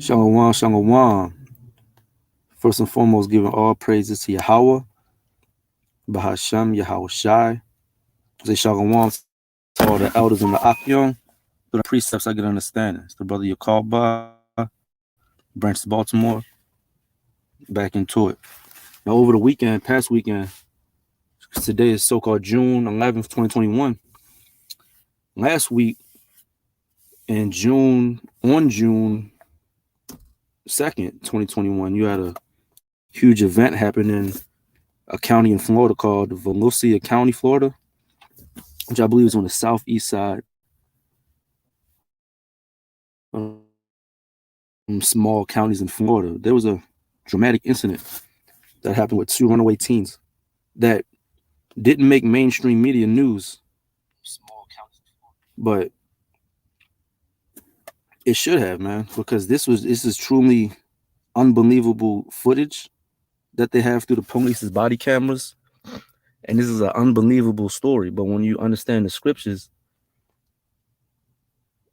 Shalom, shalom. First and foremost, giving all praises to Yahweh, Bahashem, Yahweh Shai. Say shalom to all the elders in the Akyong. Through the precepts, I get understanding. It's the brother Yakalba, Branch Baltimore, back into it. Now, over the weekend, past weekend, today is so-called June 11th, 2021. Last week, on June 2nd, 2021, you had a huge event happen in a county in Florida called Volusia County, Florida, which I believe is on the southeast side. Small counties in Florida. There was a dramatic incident that happened with 2 runaway teens that didn't make mainstream media news, but it should have, man, because this is truly unbelievable footage that they have through the police's body cameras, and this is an unbelievable story. But when you understand the scriptures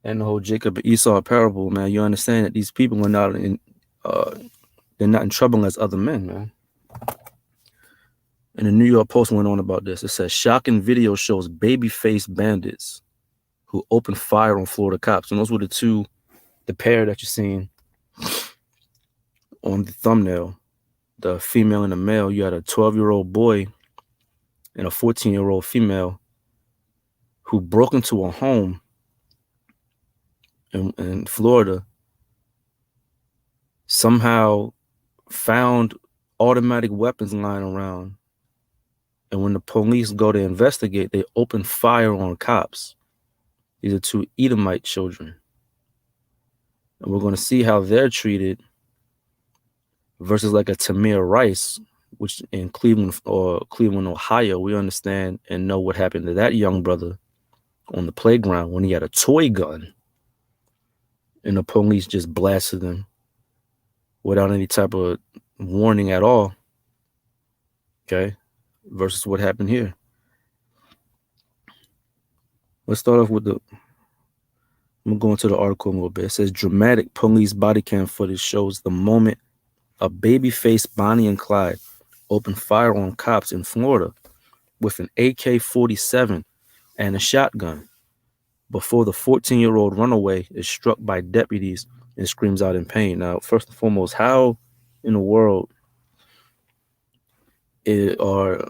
and the whole Jacob and Esau parable, man, you understand that these people are not they're not in trouble as other men, man. And the New York Post went on about this. It says, shocking video shows baby-faced bandits who opened fire on Florida cops. And those were the pair that you're seeing on the thumbnail, the female and the male. You had a 12-year-old boy and a 14-year-old female who broke into a home in Florida, somehow found automatic weapons lying around. And when the police go to investigate, they open fire on cops. These are 2 Edomite children. And we're going to see how they're treated versus like a Tamir Rice, which in Cleveland, Ohio, we understand and know what happened to that young brother on the playground when he had a toy gun and the police just blasted him without any type of warning at all. Okay. Versus what happened here. Let's start off with I'm going to go into the article a little bit. It says dramatic police body cam footage shows the moment a baby-faced Bonnie and Clyde opened fire on cops in Florida with an AK-47 and a shotgun before the 14-year-old runaway is struck by deputies and screams out in pain. Now, first and foremost, how in the world are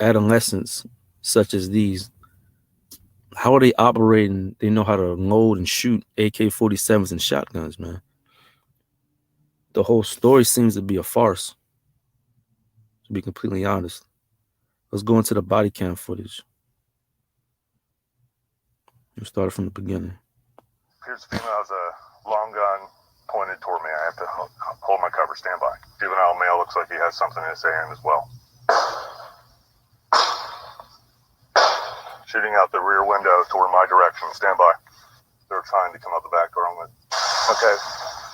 adolescents such as these, how are they operating? They know how to load and shoot AK-47s and shotguns, man. The whole story seems to be a farce, to be completely honest. Let's go into the body cam footage. We'll start from the beginning. Here's the female has a long gun pointed toward me. I have to hold my cover, stand by. Juvenile male looks like he has something in his hand as well. Shooting out the rear window toward my direction, stand by. They're trying to come out the back door. Okay,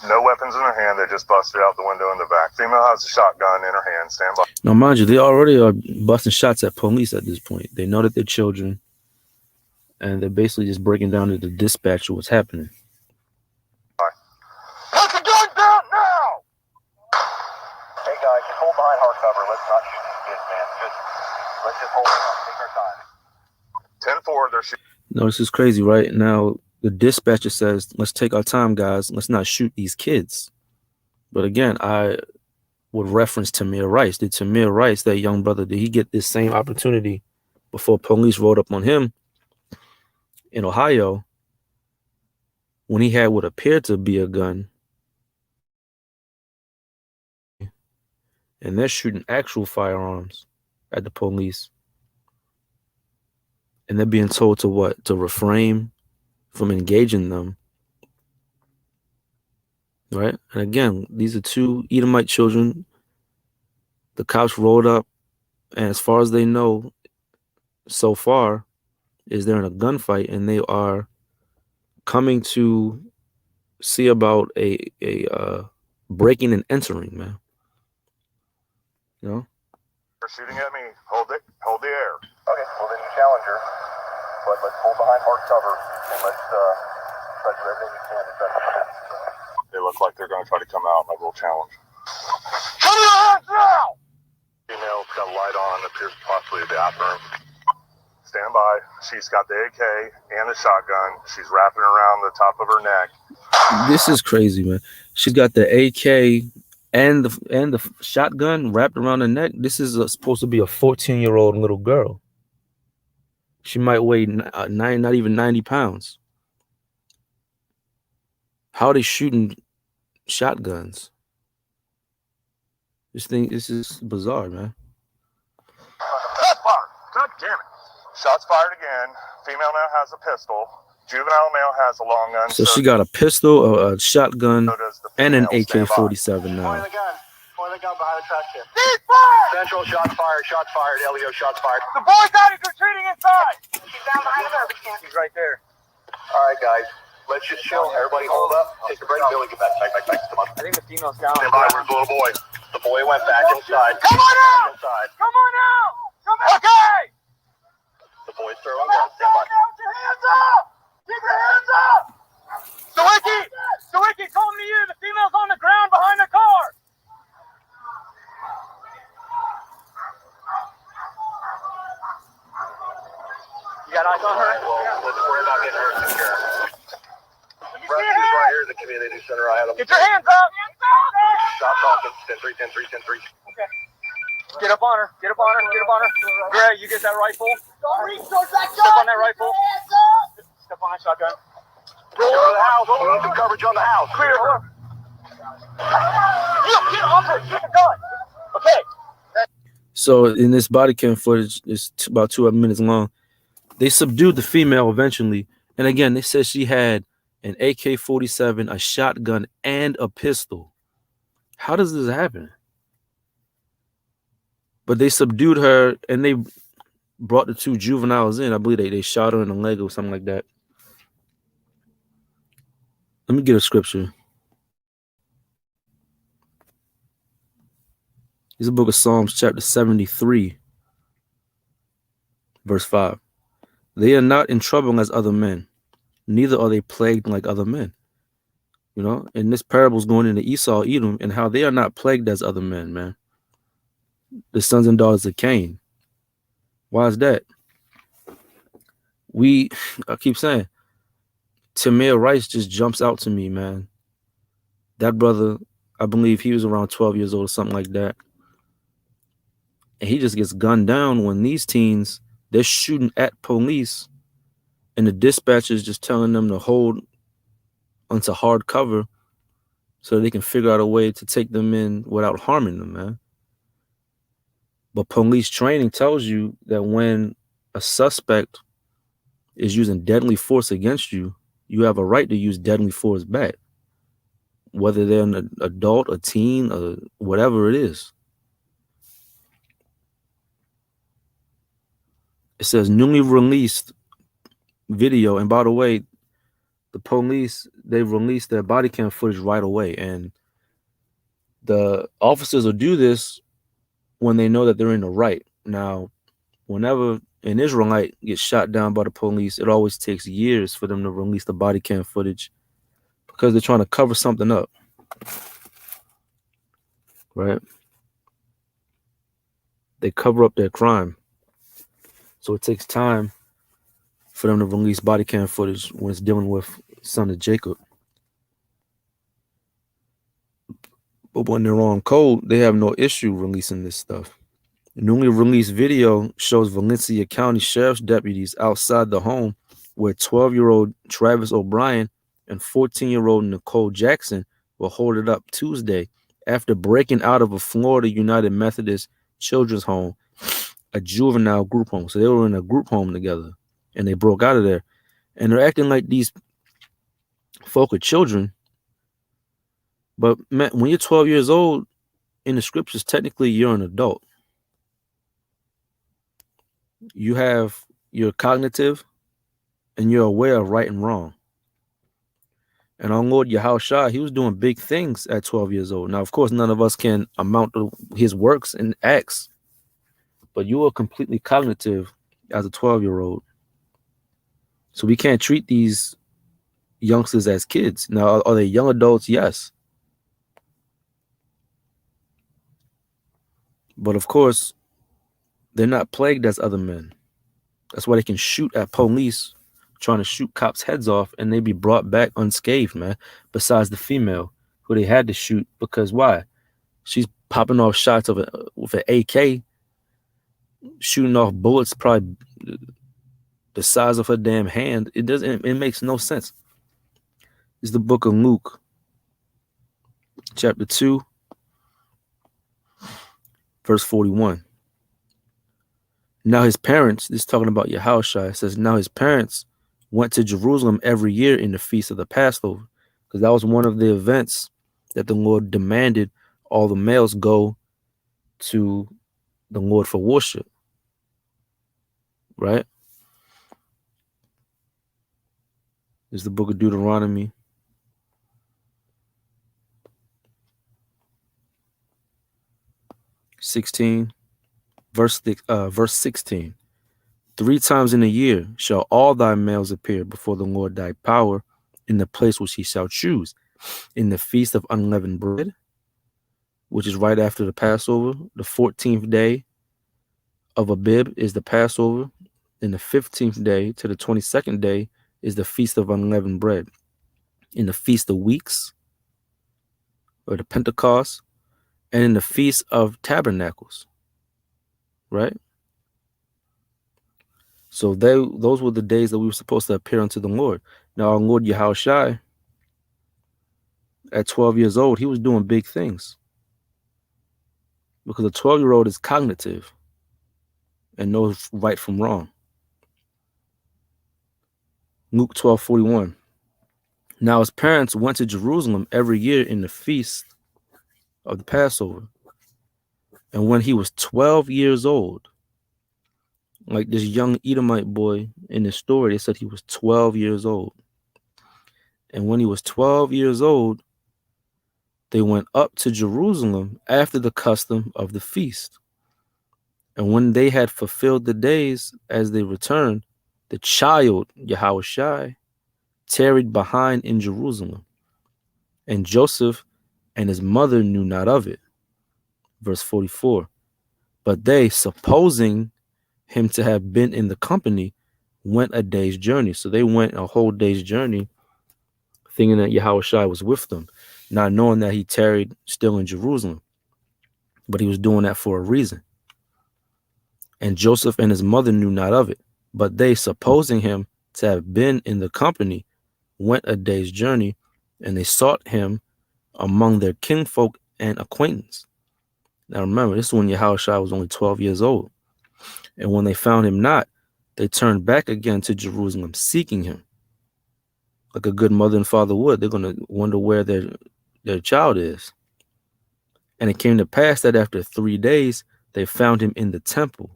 no weapons in their hand. They just busted out the window in the back. Female has a shotgun in her hand, stand by. Now, mind you, they already are busting shots at police at this point. They know that they're children, and they're basically just breaking down to the dispatch of what's happening. Put the gun down now! Hey guys, just hold behind hard cover. Let's not shoot these kids, man. Let's just hold it up. Take our time. 10-4, they're shooting. No, this is crazy, right? Now, the dispatcher says, let's take our time, guys. Let's not shoot these kids. But again, I would reference Tamir Rice. Did Tamir Rice, that young brother, did he get this same opportunity before police rolled up on him in Ohio when he had what appeared to be a gun? And they're shooting actual firearms at the police. And they're being told to what? To refrain from engaging them. Right? And again, these are 2 Edomite children. The cops rolled up, and as far as they know, so far, is they're in a gunfight, and they are coming to see about a breaking and entering, man. You know? They're shooting at me. Hold the air. Okay, well then you challenge her. But let's hold behind hard cover and let's try to do everything we can to try to protect They look like they're going to try to come out. My little challenge. Come to your hands now! Female's got a light on. Appears possibly a bathroom. Stand by. She's got the AK and the shotgun. She's wrapping around the top of her neck. This is crazy, man. She's got the AK and the shotgun wrapped around her neck. This is supposed to be a 14-year-old little girl. She might weigh not even 90 pounds. How are they shooting shotguns? This is bizarre, man. God damn it. Shots fired again. Female male has a pistol. Juvenile male has a long gun. So she got a pistol, a shotgun, and an AK-47 now. Point the gun. Point the gun behind the trash can. Central, shots fired. LEO, shots fired. The boy's out. He's retreating inside. He's down behind the garbage can. He's right there. All right, guys. Let's just chill. Everybody hold up. Take a break. Billy, get back. Come on. I think the female's down. Stand by. Where's the little boy? The boy went back inside. Come on out! Inside. Come on out! Come out! Okay! The boy's throwing guns. Stand by. Get your hands up! Keep your hands up! Sawicki, calling to you. The female's on the ground behind the car. You got eyes on her? Well, let's worry about getting her secure. Rescue's right here at the community center. I had them. Get your hands up! Stop talking. 10-3, 10-3, 10-3. Okay. Get up on her. Gray, you get that rifle? Don't reach towards that gun. Step on that rifle. Step on that shotgun. Roll over the house. We need some coverage on the house. Clear. Get off her. Get the gun. Okay. So in this body cam footage, it's about 2 minutes long. They subdued the female eventually. And again, they said she had an AK-47, a shotgun, and a pistol. How does this happen? But they subdued her and they brought the 2 juveniles in. I believe they shot her in the leg or something like that. Let me get a scripture. It's the book of Psalms, chapter 73, verse 5. They are not in trouble as other men, neither are they plagued like other men. You know, and this parable is going into Esau, Edom, and how they are not plagued as other men, man. The sons and daughters of Cain. Why is that? I keep saying, Tamir Rice just jumps out to me, man. That brother, I believe he was around 12 years old or something like that. And he just gets gunned down when these teens, they're shooting at police and the dispatcher's just telling them to hold onto hard cover so they can figure out a way to take them in without harming them, man. But police training tells you that when a suspect is using deadly force against you, you have a right to use deadly force back, whether they're an adult, a teen, or whatever it is. It says newly released video. And by the way, the police, they released their body cam footage right away. And the officers will do this when they know that they're in the right. Now, whenever an Israelite gets shot down by the police, it always takes years for them to release the body cam footage because they're trying to cover something up. Right? They cover up their crime. So it takes time for them to release body cam footage when it's dealing with son of Jacob. But when they're on code, they have no issue releasing this stuff. The newly released video shows Valencia County Sheriff's deputies outside the home where 12-year-old Travis O'Brien and 14-year-old Nicole Jackson were holded up Tuesday after breaking out of a Florida United Methodist Children's Home, a juvenile group home. So they were in a group home together and they broke out of there. And they're acting like these folk are children. But man, when you're 12 years old, in the scriptures, technically you're an adult. You're cognitive and you're aware of right and wrong. And our Lord Yahushua, he was doing big things at 12 years old. Now, of course, none of us can amount to his works and acts, but you are completely cognitive as a 12-year-old. So we can't treat these youngsters as kids. Now, are they young adults? Yes. But of course, they're not plagued as other men. That's why they can shoot at police trying to shoot cops' heads off and they be brought back unscathed, man. Besides the female who they had to shoot because why? She's popping off shots with an AK, shooting off bullets probably the size of her damn hand. It makes no sense. It's the book of Luke, chapter 2, verse 41. Now his parents, this is talking about Yahushua, says, now his parents went to Jerusalem every year in the feast of the Passover, because that was one of the events that the Lord demanded all the males go to the Lord for worship, right? This is the book of Deuteronomy, 16, verse 16. 3 times in a year shall all thy males appear before the Lord thy power in the place which he shall choose, in the feast of unleavened bread, which is right after the Passover. The 14th day of Abib is the Passover, and the 15th day to the 22nd day is the feast of unleavened bread. In the feast of weeks, or the Pentecost, and in the feast of tabernacles, right? So those were the days that we were supposed to appear unto the Lord. Now our Lord Yahushua, at 12 years old, he was doing big things, because a 12-year-old is cognitive and knows right from wrong. Luke 12:41. Now his parents went to Jerusalem every year in the feast of the Passover. And when he was 12 years old, like this young Edomite boy in the story, they said he was 12 years old. And when he was 12 years old, they went up to Jerusalem after the custom of the feast. And when they had fulfilled the days as they returned, the child, Yahushua, tarried behind in Jerusalem. And Joseph and his mother knew not of it. Verse 44. But they, supposing him to have been in the company, went a day's journey. So they went a whole day's journey thinking that Yahushua was with them, not knowing that he tarried still in Jerusalem. But he was doing that for a reason. And Joseph and his mother knew not of it. But they, supposing him to have been in the company, went a day's journey, and they sought him among their kinfolk and acquaintance. Now remember, this is when Yahushua was only 12 years old. And when they found him not, they turned back again to Jerusalem, seeking him. Like a good mother and father would. They're going to wonder where their child is. And it came to pass that after 3 days, they found him in the temple,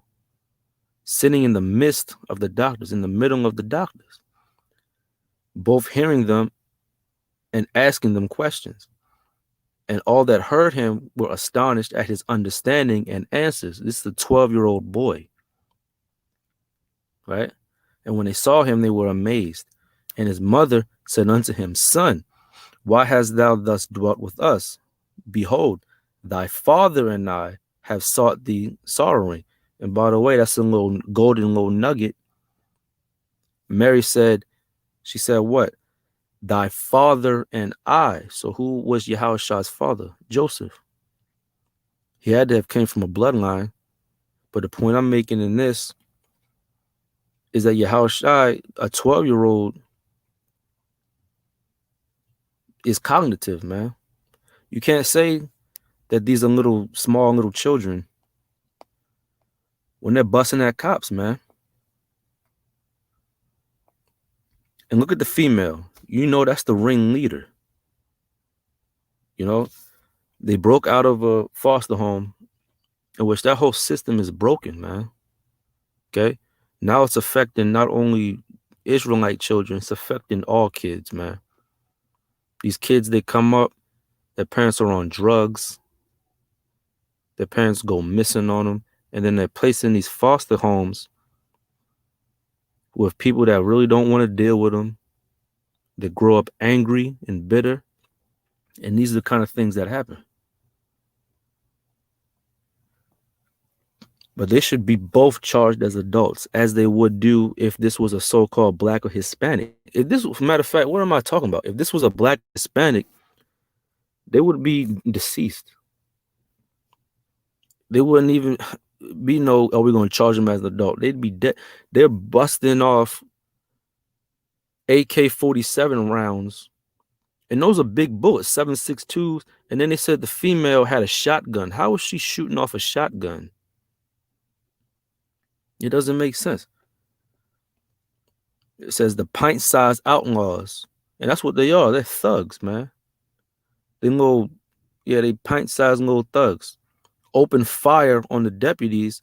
sitting in the midst of the doctors, in the middle of the doctors, both hearing them and asking them questions. And all that heard him were astonished at his understanding and answers. This is a 12-year-old boy, right? And when they saw him, they were amazed. And his mother said unto him, Son, why hast thou thus dwelt with us? Behold, thy father and I have sought thee sorrowing. And by the way, that's a little golden little nugget. Mary said, she said what? Thy father and I. So who was Yahushua's father? Joseph. He had to have came from a bloodline. But the point I'm making in this is that Yahushua, a 12-year-old, is cognitive, man. You can't say that these are small little children when they're busting at cops, man. And look at the female. You know that's the ringleader. You know, they broke out of a foster home in which that whole system is broken, man. Okay? Now it's affecting not only Israelite children, it's affecting all kids, man. These kids, they come up, their parents are on drugs. Their parents go missing on them. And then they're placed in these foster homes with people that really don't want to deal with them. They grow up angry and bitter. And these are the kind of things that happen. But they should be both charged as adults, as they would do if this was a so-called black or Hispanic. If this, matter of fact, what am I talking about? If this was a black Hispanic, they would be deceased. They wouldn't even be no, are we going to charge them as an adult? They'd be dead. They're busting off AK-47 rounds, and those are big bullets, 7.62s. And then they said the female had a shotgun. How was she shooting off a shotgun? It doesn't make sense. It says the pint-sized outlaws, and that's what they are. They're thugs, man. They little, yeah, they pint-sized little thugs. Open fire on the deputies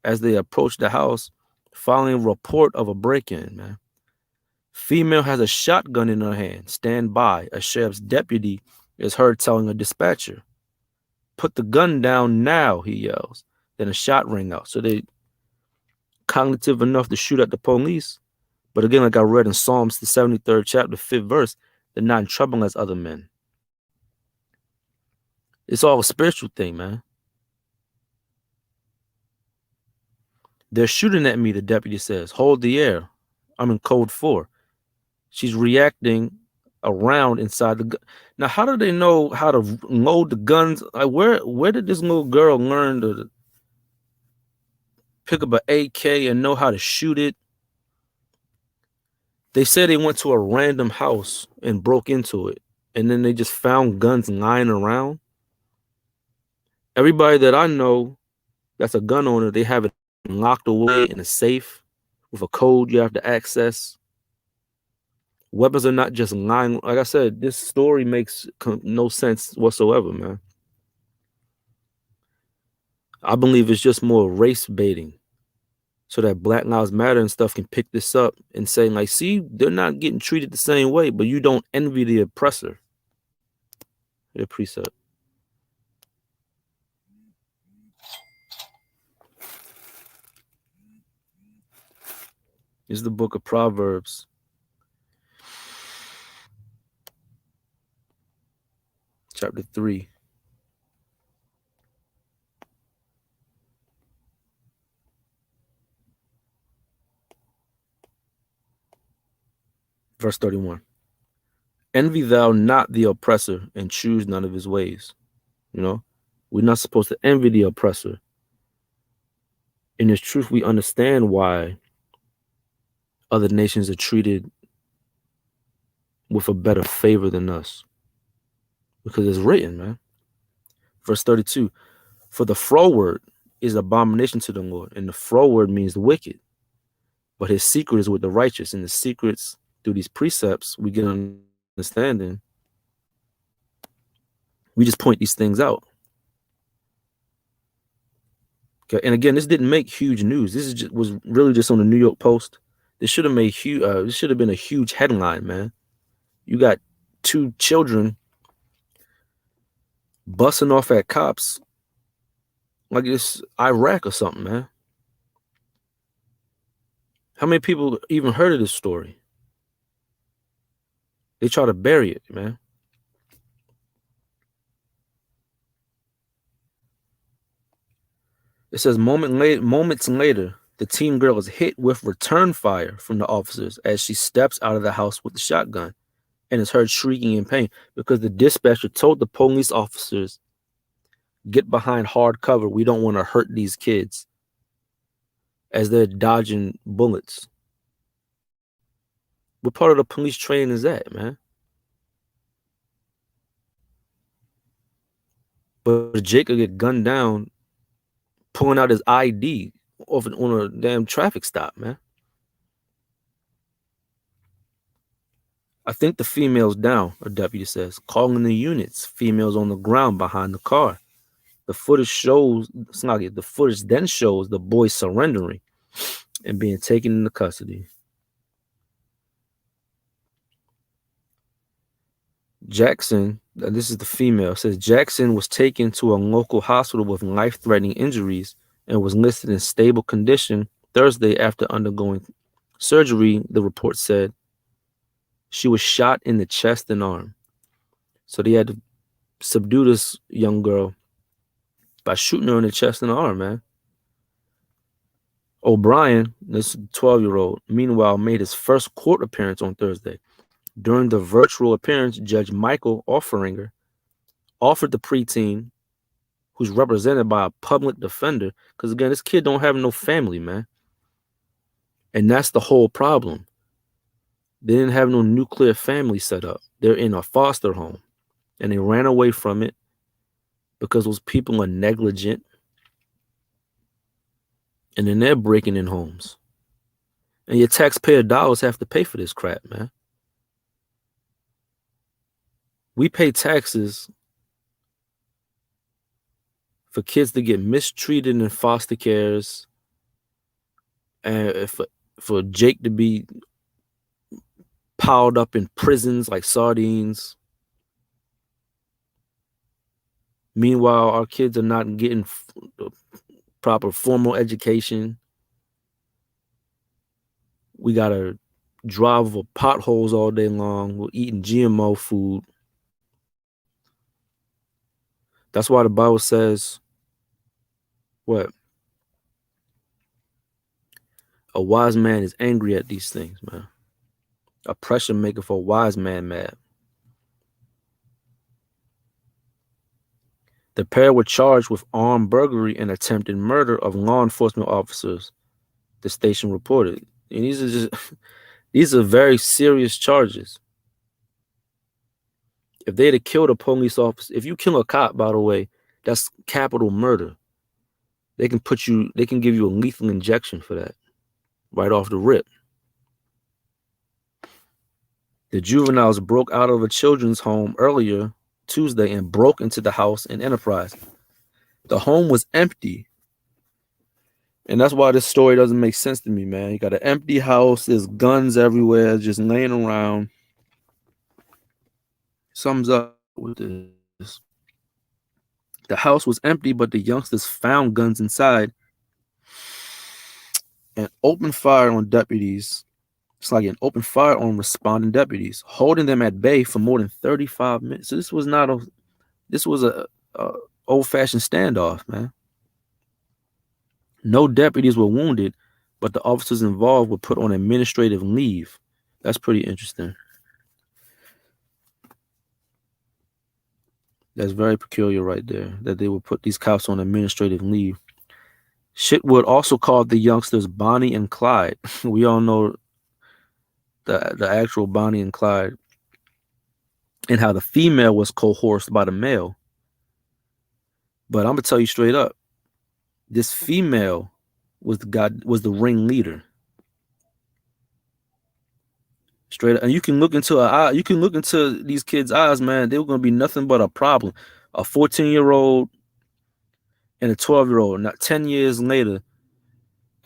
as they approach the house, following a report of a break-in, man. Female has a shotgun in her hand. Stand by. A sheriff's deputy is heard telling a dispatcher, "Put the gun down now," he yells. Then a shot rang out. So they cognitive enough to shoot at the police. But again, like I read in Psalms, the 73rd chapter, 5th verse, they're not in trouble as other men. It's all a spiritual thing, man. They're shooting at me, the deputy says. Hold the air. I'm in code 4. She's reacting around inside the gun. Now, how do they know how to load the guns? Like, where did this little girl learn to pick up an AK and know how to shoot it? They said they went to a random house and broke into it, and then they just found guns lying around. Everybody that I know that's a gun owner, they have it locked away in a safe with a code you have to access. Weapons are not just lying. Like I said, this story makes no sense whatsoever, man. I believe it's just more race baiting so that Black Lives Matter and stuff can pick this up and say, like, see, they're not getting treated the same way, but you don't envy the oppressor. Your precept. Is the book of Proverbs, chapter 3. Verse 31. Envy thou not the oppressor and choose none of his ways. You know, we're not supposed to envy the oppressor. In this truth, we understand why other nations are treated with a better favor than us. Because it's written, man. Verse 32. For the froward is abomination to the Lord, and the froward means the wicked. But his secret is with the righteous, and the secrets through these precepts we get understanding. We just point these things out. Okay, and again, this didn't make huge news. This was really just on the New York Post. This should have made huge. This should have been a huge headline, man. You got 2 children busting off at cops like it's Iraq or something, man. How many people even heard of this story? They try to bury it, man. It says moments later, the teen girl is hit with return fire from the officers as she steps out of the house with the shotgun and is heard shrieking in pain because the dispatcher told the police officers, get behind hard cover. We don't want to hurt these kids as they're dodging bullets. What part of the police training is that, man? But Jake could get gunned down pulling out his ID on a damn traffic stop, man. I think the female's down, a deputy says. Calling the units. Females on the ground behind the car. The footage shows, the footage then shows the boy surrendering and being taken into custody. Jackson, this is the female, says Jackson was taken to a local hospital with life-threatening injuries and was listed in stable condition Thursday after undergoing surgery, the report said. She was shot in the chest and arm. So they had to subdue this young girl by shooting her in the chest and the arm, man. O'Brien, this 12-year-old, meanwhile made his first court appearance on Thursday. During the virtual appearance, Judge Michael Offeringer offered the preteen, who's represented by a public defender, because again, this kid don't have no family, man. And that's the whole problem. They didn't have no nuclear family set up. They're in a foster home. And they ran away from it because those people are negligent. And then they're breaking in homes. And your taxpayer dollars have to pay for this crap, man. We pay taxes for kids to get mistreated in foster cares, and for Jake to be piled up in prisons like sardines. Meanwhile, our kids are not getting proper formal education. We gotta drive over potholes all day long. We're eating GMO food. That's why the Bible says, what? A wise man is angry at these things, man. A pressure maker for a wise man mad. The pair were charged with armed burglary and attempted murder of law enforcement officers, the station reported. And these are very serious charges. If they'd have killed a police officer, if you kill a cop, by the way, that's capital murder. They can give you a lethal injection for that, right off the rip. The juveniles broke out of a children's home earlier Tuesday and broke into the house in Enterprise. The home was empty. And that's why this story doesn't make sense to me, man. You got an empty house, there's guns everywhere, just laying around. Sums up with this. The house was empty, but the youngsters found guns inside and opened fire on deputies. It's like an open fire on responding deputies, holding them at bay for more than 35 minutes. So this was a old-fashioned standoff, man. No deputies were wounded, but the officers involved were put on administrative leave. That's pretty interesting. That's very peculiar right there, that they would put these cops on administrative leave. Shitwood also called the youngsters Bonnie and Clyde. We all know the actual Bonnie and Clyde, and how the female was coerced by the male. But I'm gonna tell you straight up, this female was the ringleader. Straight up. And you can look into her eye, you can look into these kids' eyes, man. They were gonna be nothing but a problem. A 14-year-old and a 12-year-old. Not 10 years later,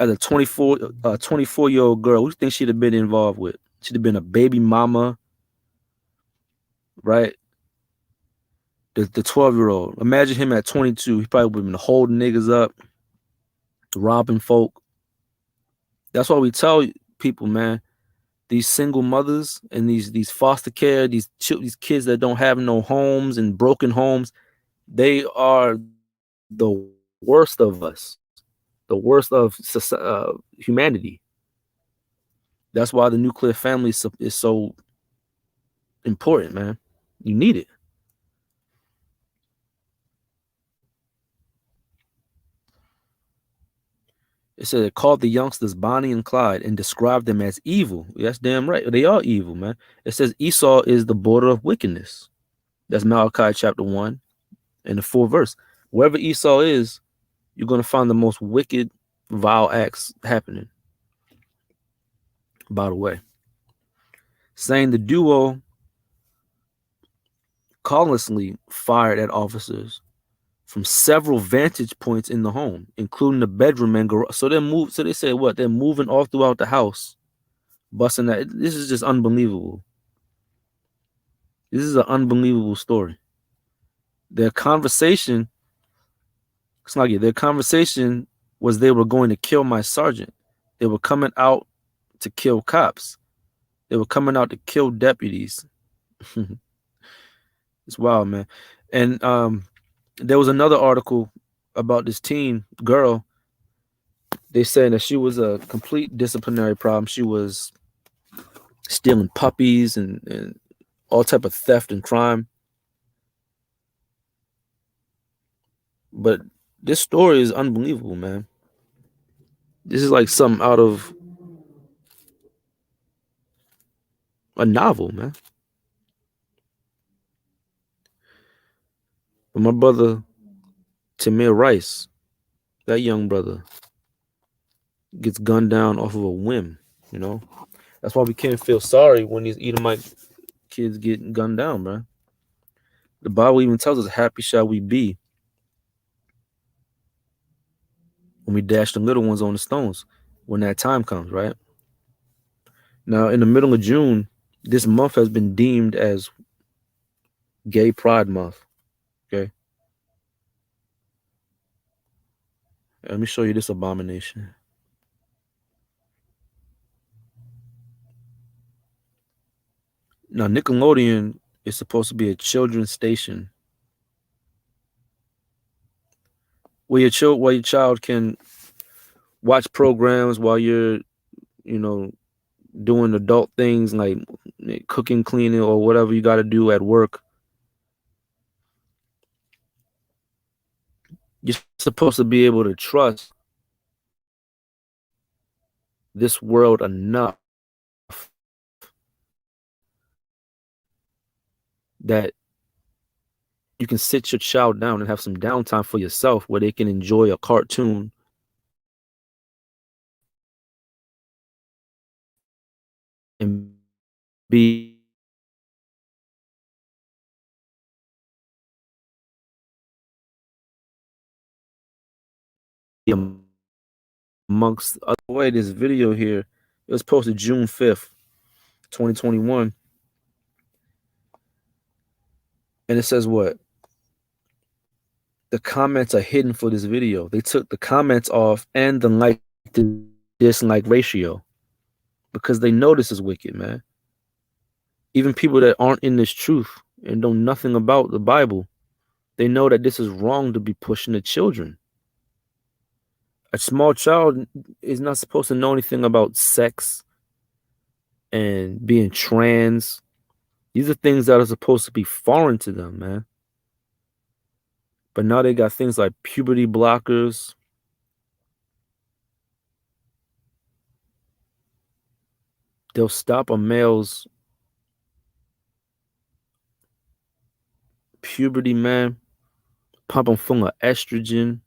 as a 24-year-old girl, who do you think she'd have been involved with? She'd have been a baby mama, right? The 12-year-old. Imagine him at 22. He probably would have been holding niggas up, robbing folk. That's why we tell people, man, these single mothers and these foster care, these kids that don't have no homes and broken homes, they are the worst of us, the worst of humanity. That's why the nuclear family is so important, man. You need it. It said it called the youngsters Bonnie and Clyde and described them as evil. That's damn right. They are evil, man. It says Esau is the border of wickedness. That's Malachi chapter 1 and the 4th verse. Wherever Esau is, you're going to find the most wicked, vile acts happening. By the way, saying the duo callously fired at officers from several vantage points in the home, including the bedroom and garage. So they say what? They're moving all throughout the house, busting that. This is just unbelievable. This is an unbelievable story. Their conversation, their conversation was they were going to kill my sergeant. They were coming out to kill cops. They were coming out to kill deputies. It's wild, man. And there was another article about this teen girl. They said that she was a complete disciplinary problem. She was stealing puppies and all type of theft and crime. But this story is unbelievable, man. This is like something out of a novel, man. But my brother Tamir Rice, that young brother, gets gunned down off of a whim. You know, that's why we can't feel sorry when these Edomite kids get gunned down, bro. The Bible even tells us, "Happy shall we be when we dash the little ones on the stones." When that time comes, right? Now, in the middle of June, this month has been deemed as Gay Pride Month. Okay, let me show you this abomination. Now, Nickelodeon is supposed to be a children's station where your child can watch programs while you're, you know, doing adult things like cooking, cleaning, or whatever you got to do at work. You're supposed to be able to trust this world enough that you can sit your child down and have some downtime for yourself where they can enjoy a cartoon and be amongst other way. This video here, it was posted June 5th, 2021, and it says what? The comments are hidden for this video. They took the comments off and the like to dislike ratio because they know this is wicked, man. Even people that aren't in this truth and know nothing about the Bible, they know that this is wrong to be pushing the children. A small child is not supposed to know anything about sex and being trans. These are things that are supposed to be foreign to them, man. But now they got things like puberty blockers. They'll stop a male's puberty, man, pump them full of estrogen,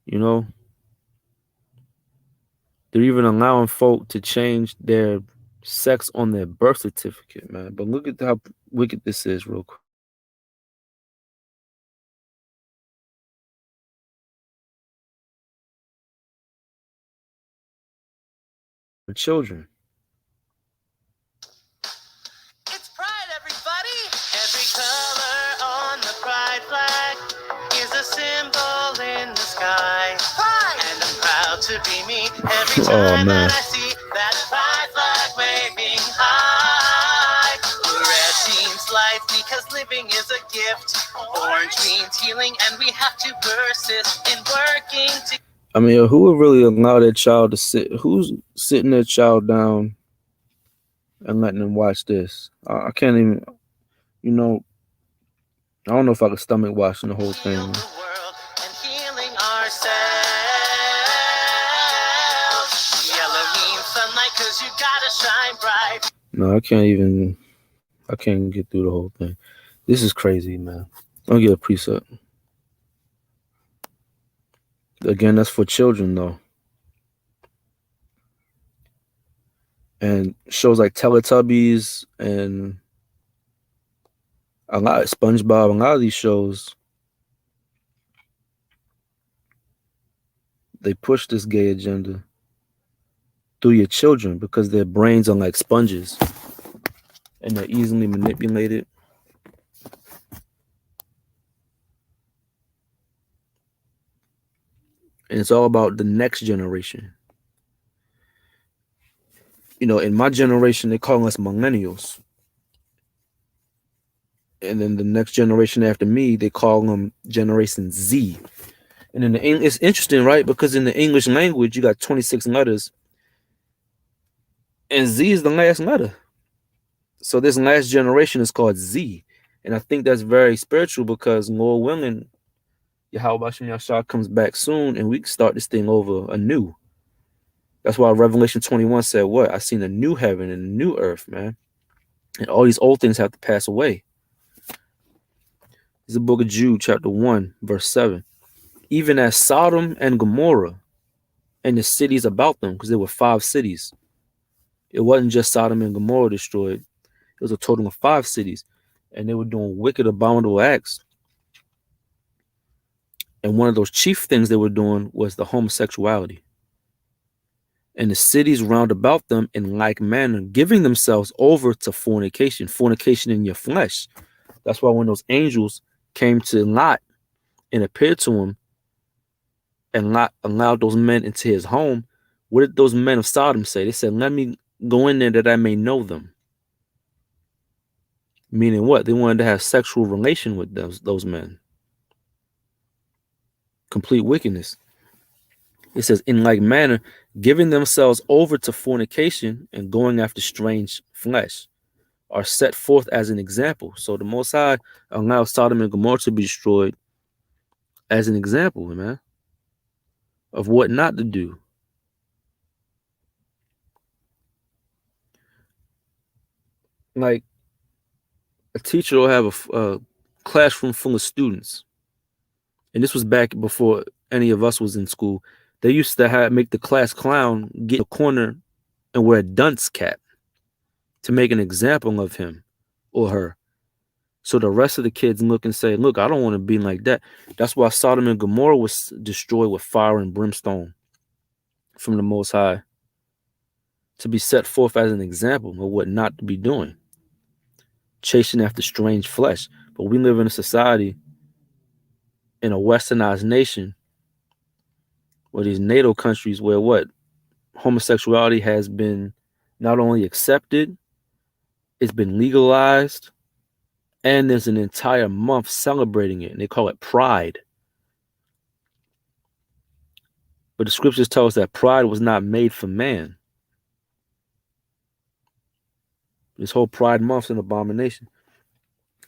you know. They're even allowing folk to change their sex on their birth certificate, man. But look at how wicked this is, real quick. For children. It's Pride, everybody! Every color on the Pride flag is a symbol in the sky. Pride! And I'm proud to be me every time that I see that Pride flag waving high. Red means life because living is a gift. Orange means healing and we have to persist in working to. I mean, who would really allow their child to sit? Who's sitting their child down and letting them watch this? I can't even, you know, I don't know if I could stomach watching the whole thing. The world and healing ourselves. Yellow means sunlight because you gotta shine bright. No, I can't get through the whole thing. This is crazy, man. I'll get a preset. Again, that's for children, though. And shows like Teletubbies and a lot of SpongeBob, a lot of these shows, they push this gay agenda through your children because their brains are like sponges and they're easily manipulated. And it's all about the next generation. in my generation, they call us millennials. And then the next generation after me, they call them Generation Z. And in it's interesting, right? Because in the English language, you got 26 letters, and Z is the last letter. So this last generation is called Z. And I think that's very spiritual because Lord willing, Yahweh Bashem Yashar comes back soon and we can start this thing over anew. That's why Revelation 21 said what? I seen a new heaven and a new earth, man. And all these old things have to pass away. It's the book of Jude, chapter 1, verse 7. Even as Sodom and Gomorrah and the cities about them, because there were 5 cities. It wasn't just Sodom and Gomorrah destroyed. It was a total of 5 cities. And they were doing wicked, abominable acts. And one of those chief things they were doing was the homosexuality. And the cities round about them in like manner, giving themselves over to fornication in your flesh. That's why when those angels came to Lot and appeared to him, and Lot allowed those men into his home, what did those men of Sodom say? They said, let me go in there that I may know them. Meaning what? They wanted to have sexual relation with those men. Complete wickedness. It says, in like manner, giving themselves over to fornication and going after strange flesh are set forth as an example. So the Most High allowed Sodom and Gomorrah to be destroyed as an example, man, of what not to do. Like a teacher will have a classroom full of students, and this was back before any of us was in school. They used to make the class clown get in a corner and wear a dunce cap to make an example of him or her. So the rest of the kids look and say, look, I don't want to be like that. That's why Sodom and Gomorrah was destroyed with fire and brimstone from the Most High, to be set forth as an example of what not to be doing. Chasing after strange flesh. But we live in a society, in a westernized nation, where these NATO countries where what? Homosexuality has been not only accepted, it's been legalized, and there's an entire month celebrating it, and they call it Pride. But the scriptures tell us that pride was not made for man. This whole Pride month is an abomination.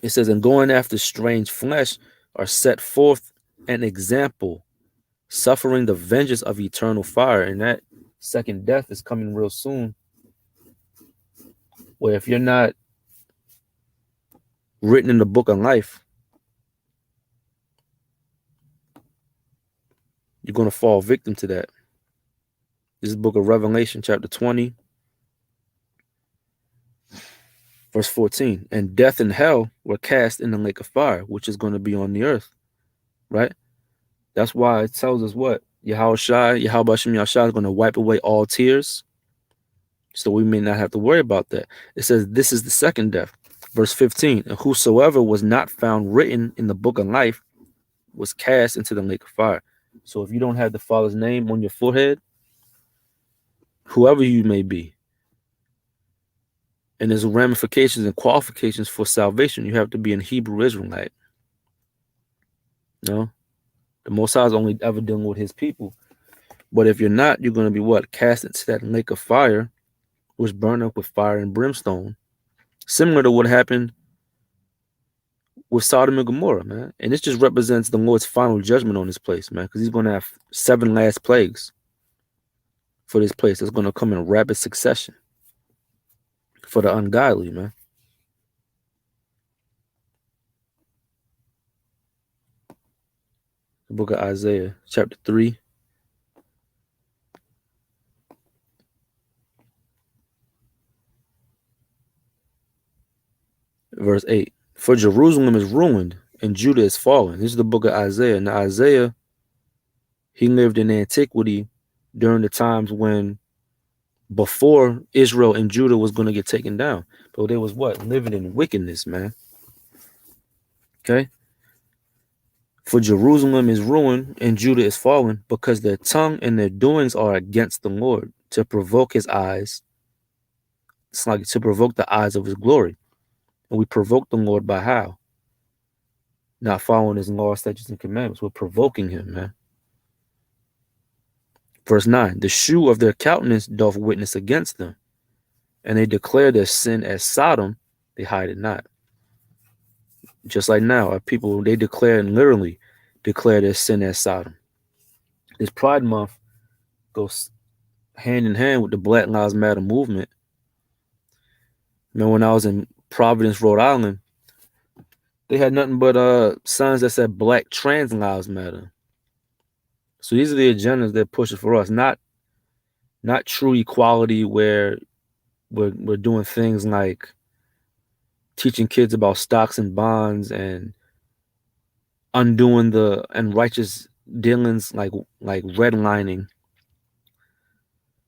It says, and going after strange flesh are set forth an example, suffering the vengeance of eternal fire. And that second death is coming real soon, where if you're not written in the book of life, you're going to fall victim to that. This is the book of Revelation, chapter 20, verse 14. And death and hell were cast in the lake of fire, which is going to be on the earth, right? That's why it tells us what? Yahweh Bashem Yashar is going to wipe away all tears, so we may not have to worry about that. It says this is the second death. Verse 15, and whosoever was not found written in the book of life was cast into the lake of fire. So if you don't have the Father's name on your forehead, whoever you may be, and there's ramifications and qualifications for salvation, you have to be an Hebrew Israelite. No? The Most High is only ever dealing with his people. But if you're not, you're going to be what? Cast into that lake of fire, which burn up with fire and brimstone. Similar to what happened with Sodom and Gomorrah, man. And this just represents the Lord's final judgment on this place, man, because he's going to have 7 last plagues for this place. That's going to come in rapid succession for the ungodly, man. The book of Isaiah, chapter 3. Verse 8. For Jerusalem is ruined and Judah is fallen. This is the book of Isaiah. Now Isaiah, he lived in antiquity during the times when before Israel and Judah was going to get taken down. But they was what? Living in wickedness, man. Okay? For Jerusalem is ruined and Judah is fallen because their tongue and their doings are against the Lord, to provoke his eyes It's like to provoke the eyes of his glory. And we provoke the Lord by how? Not following his law, statutes, and commandments. We're provoking him, man. Verse 9, the shew of their countenance doth witness against them, and they declare their sin as Sodom, they hide it not. Just like now, our people, they declare and literally declare their sin as Sodom. This Pride Month goes hand in hand with the Black Lives Matter movement. Remember when I was in Providence, Rhode Island, they had nothing but signs that said Black Trans Lives Matter. So these are the agendas they're pushing for us, not true equality where we're doing things like teaching kids about stocks and bonds and undoing the unrighteous dealings like redlining.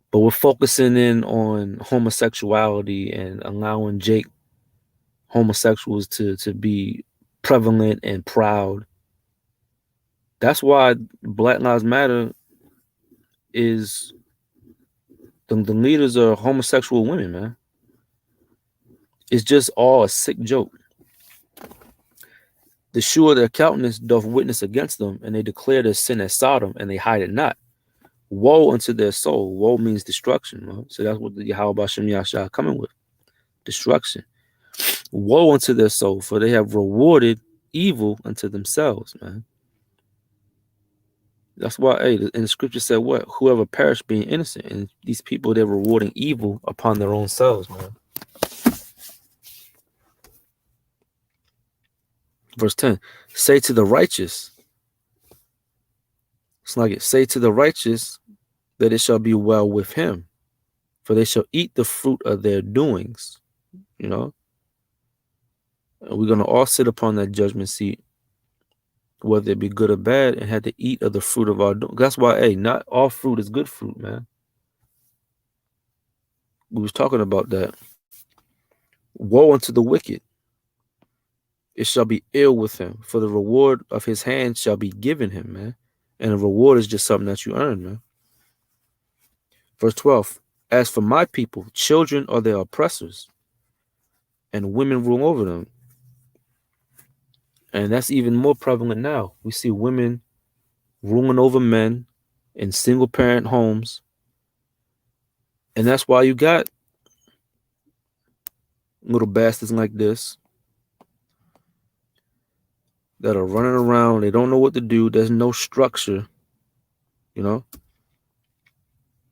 But we're focusing in on homosexuality and allowing homosexuals to be prevalent and proud. That's why Black Lives Matter is the leaders are homosexual women, man. It's just all a sick joke. The shew of their countenance doth witness against them, and they declare their sin as Sodom, and they hide it not. Woe unto their soul. Woe means destruction. Right? So that's what the Yahweh Bashem Yahshua coming with. Destruction. Woe unto their soul, for they have rewarded evil unto themselves, man. That's why, hey, in the scripture said what? Whoever perished being innocent. And these people, they're rewarding evil upon their own selves, man. Verse 10, say to the righteous. It's like it. Say to the righteous that it shall be well with him, for they shall eat the fruit of their doings. You know? And we're going to all sit upon that judgment seat, whether it be good or bad, and have to eat of the fruit of our doings. That's why, hey, not all fruit is good fruit, man. We was talking about that. Woe unto the wicked. It shall be ill with him, for the reward of his hand shall be given him, man. And a reward is just something that you earn, man. Verse 12, as for my people, children are their oppressors, and women rule over them. And that's even more prevalent now. We see women ruling over men in single parent homes. And that's why you got little bastards like this that are running around. They don't know what to do. There's no structure, you know,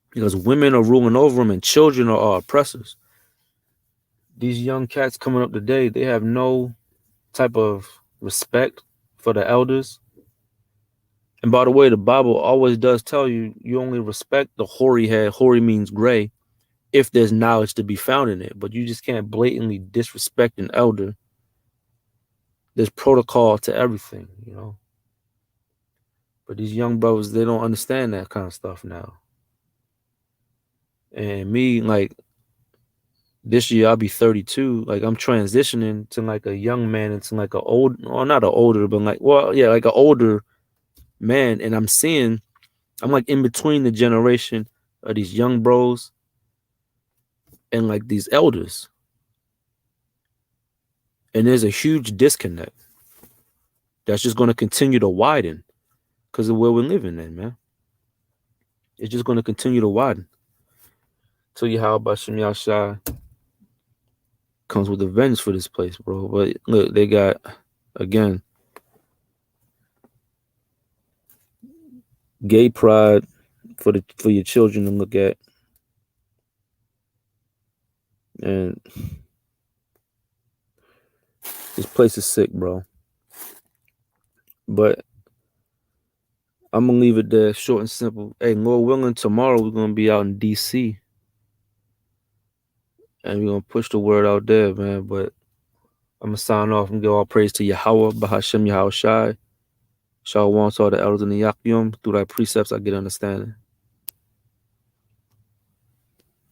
because women are ruling over them and children are our oppressors. These young cats coming up today, they have no type of respect for the elders. And by the way, the Bible always does tell you, you only respect the hoary head. Hoary means gray, if there's knowledge to be found in it. But you just can't blatantly disrespect an elder. There's protocol to everything, you know. But these young brothers, they don't understand that kind of stuff now. And me, like, this year I'll be 32. Like, I'm transitioning to like a young man into like an old, or not an older, but like, well, yeah, like an older man. And I'm like in between the generation of these young bros and like these elders. And there's a huge disconnect that's just going to continue to widen because of where we're living in, man. It's just going to continue to widen. Tell you how about Shem Yahshai comes with a vengeance for this place, bro. But look, they got, again, gay pride for your children to look at. And this place is sick, bro. But I'm going to leave it there, short and simple. Hey, Lord willing, tomorrow we're going to be out in D.C. And we're going to push the word out there, man. But I'm going to sign off and give all praise to Yahweh, Bahashem Yahweh Shai. Shalom to all the elders in the Yakyum. Through thy precepts I get understanding.